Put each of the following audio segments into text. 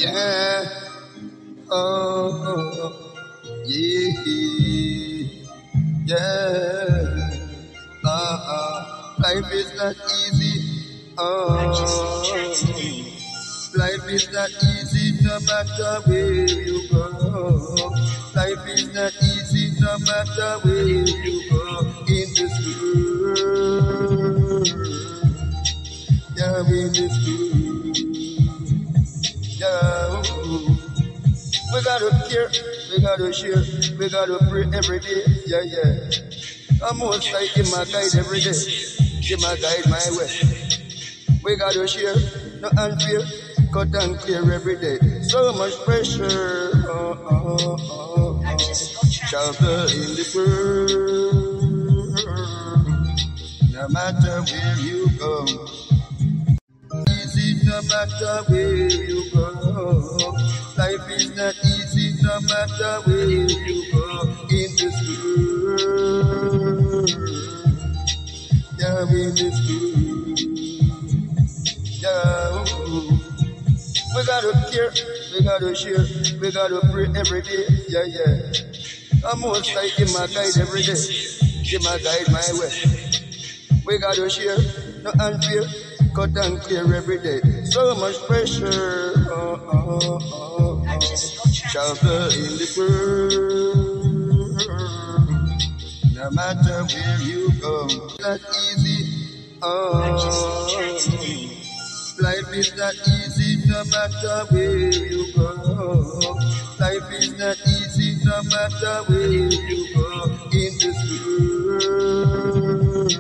Yeah. Oh, yeah. Yeah. Life is not easy. Life is not easy no matter where you go. Life is not easy no matter where you go in this world. Yeah, in this world. Yeah. We gotta care, we gotta share, we gotta pray every day. Yeah, yeah. I'm most like in my guide every day. Give my guide my way. We gotta share, no unfair, cut and clear every day. So much pressure, travel in this world. No matter where you go, easy no matter where you go. Life is not easy no matter where you go in this world. Yeah, in this world. Yeah, we gotta care, we gotta share, we gotta pray every day. Yeah, yeah. I'm most like in my guide every day. Give my guide my way. We gotta share, no unfair, cut and clear every day. So much pressure, travel in this world. No matter where you go, not easy. Life is not easy no matter where you go. Life is not easy no matter where you go in this world.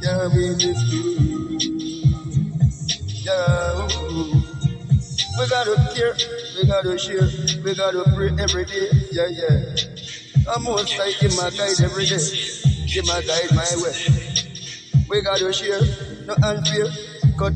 Yeah, in this world. Yeah. We gotta care, we gotta share, we gotta pray every day. Yeah, yeah. I'm most like in my guide every day. Give my guide my way. We gotta share, no unfair.